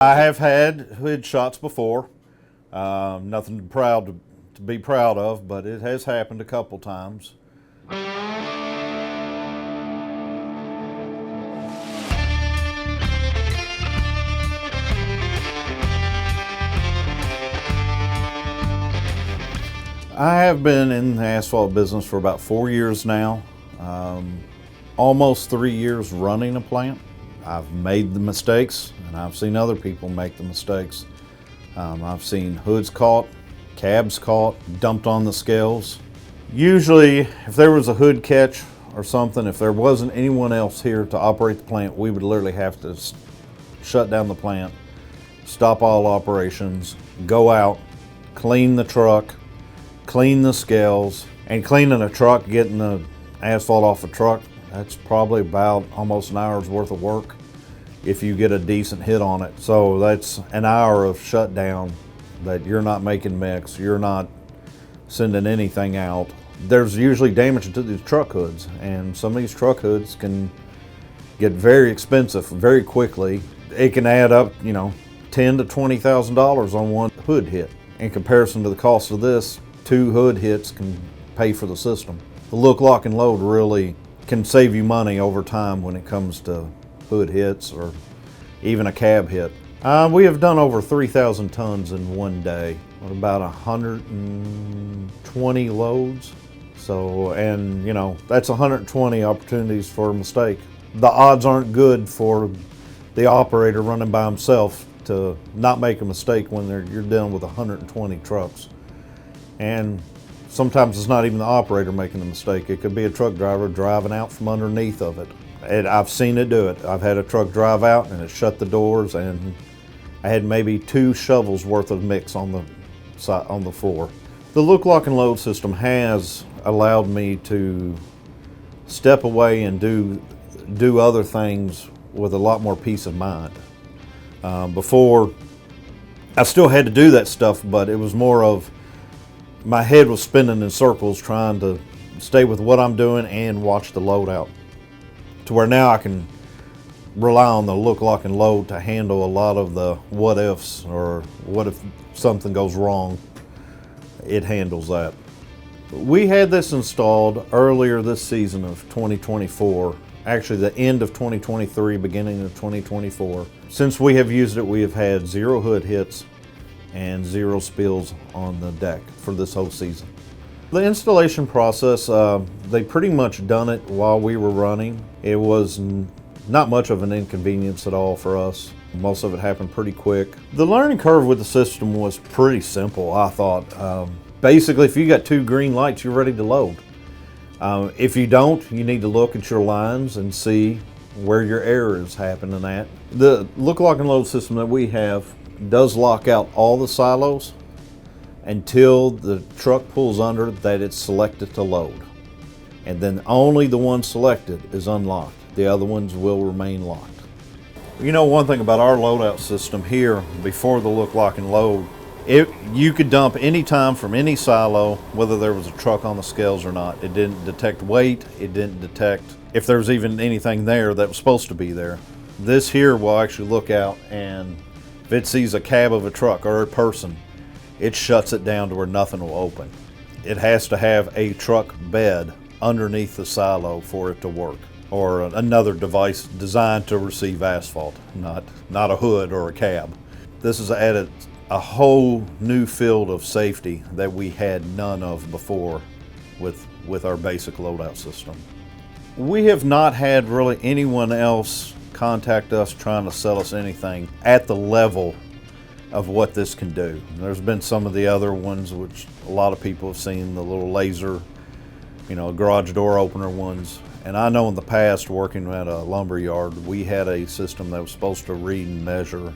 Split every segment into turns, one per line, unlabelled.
I have had hood shots before. Nothing to be proud of, but it has happened a couple times. I have been in the asphalt business for about 4 years now, almost 3 years running a plant. I've made the mistakes and I've seen other people make the mistakes. I've seen hoods caught, cabs caught, dumped on the scales. Usually if there was a hood catch or something, if there wasn't anyone else here to operate the plant, we would literally have to shut down the plant, stop all operations, go out, clean the truck, clean the scales. And cleaning a truck, getting the asphalt off a truck, that's probably about almost an hour's worth of work if you get a decent hit on it. So that's an hour of shutdown that you're not making mix, you're not sending anything out. There's usually damage to these truck hoods, and some of these truck hoods can get very expensive very quickly. It can add up, $10,000 to $20,000 on one hood hit. In comparison to the cost of this, 2 hood hits can pay for the system. The look, lock, and load really can save you money over time when it comes to hood hits or even a cab hit. We have done over 3,000 tons in one day, with about 120 loads. So, and that's 120 opportunities for a mistake. The odds aren't good for the operator running by himself to not make a mistake when you're dealing with 120 trucks. And sometimes it's not even the operator making the mistake. It could be a truck driver driving out from underneath of it. And I've seen it do it. I've had a truck drive out and it shut the doors, and I had maybe 2 shovels worth of mix on the floor. The look, lock, and load system has allowed me to step away and do other things with a lot more peace of mind. Before, I still had to do that stuff, but it was more of my head was spinning in circles trying to stay with what I'm doing and watch the load out. To where now I can rely on the look, lock, and load to handle a lot of the what ifs, or what if something goes wrong. It handles that. We had this installed earlier this season of 2024, actually the end of 2023, beginning of 2024. Since we have used it, we have had 0 hood hits and 0 spills on the deck for this whole season. The installation process, they pretty much done it while we were running. It was not much of an inconvenience at all for us. Most of it happened pretty quick. The learning curve with the system was pretty simple, I thought. Basically, if you got 2 green lights, you're ready to load. If you don't, you need to look at your lines and see where your error is happening at. The look, lock, and load system that we have does lock out all the silos until the truck pulls under that it's selected to load. And then only the one selected is unlocked. The other ones will remain locked. One thing about our loadout system here, before the look, lock, and load, you could dump any time from any silo, whether there was a truck on the scales or not. It didn't detect weight. It didn't detect if there was even anything there that was supposed to be there. This here will actually look out, and if it sees a cab of a truck or a person, it shuts it down to where nothing will open. It has to have a truck bed underneath the silo for it to work, or another device designed to receive asphalt, not a hood or a cab. This has added a whole new field of safety that we had none of before with our basic loadout system. We have not had really anyone else contact us trying to sell us anything at the level of what this can do. There's been some of the other ones which a lot of people have seen, the little laser, garage door opener ones. And I know in the past, working at a lumber yard, we had a system that was supposed to read and measure,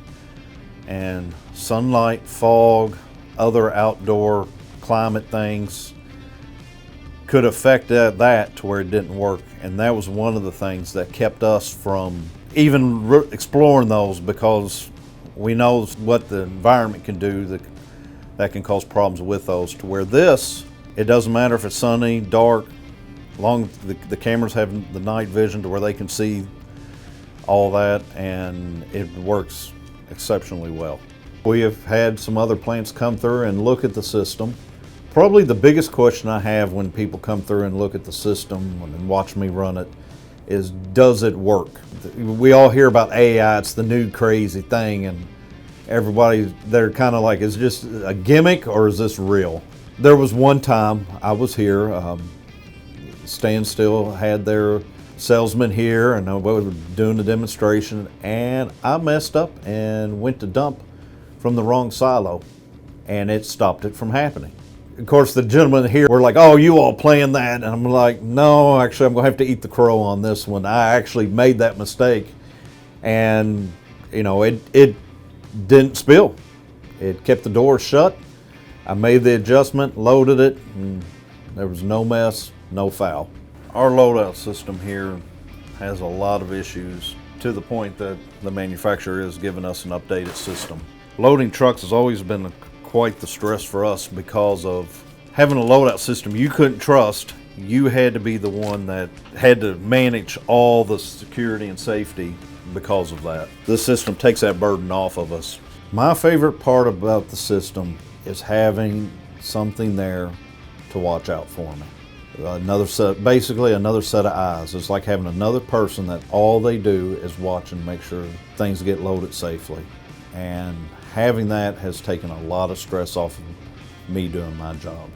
and sunlight, fog, other outdoor climate things could affect that to where it didn't work. And that was one of the things that kept us from even exploring those, because we know what the environment can do that can cause problems with those. To where this, it doesn't matter if it's sunny, dark, long the cameras have the night vision to where they can see all that, and it works exceptionally well. We have had some other plants come through and look at the system. Probably the biggest question I have when people come through and look at the system and watch me run it is, does it work? We all hear about AI, it's the new crazy thing, and everybody, they're kind of like, is it just a gimmick or is this real? There was one time I was here, Standstill had their salesman here, and I was doing the demonstration, and I messed up and went to dump from the wrong silo, and it stopped it from happening. Of course, the gentlemen here were like, "Oh, you all planned that," and I'm like, "No, actually, I'm going to have to eat the crow on this one. I actually made that mistake, and you know, it didn't spill. It kept the door shut. I made the adjustment, loaded it, and there was no mess, no foul." Our loadout system here has a lot of issues, to the point that the manufacturer is giving us an updated system. Loading trucks has always been quite the stress for us because of having a loadout system you couldn't trust. You had to be the one that had to manage all the security and safety because of that. This system takes that burden off of us. My favorite part about the system is having something there to watch out for me. Basically another set of eyes. It's like having another person that all they do is watch and make sure things get loaded safely. And having that has taken a lot of stress off of me doing my job.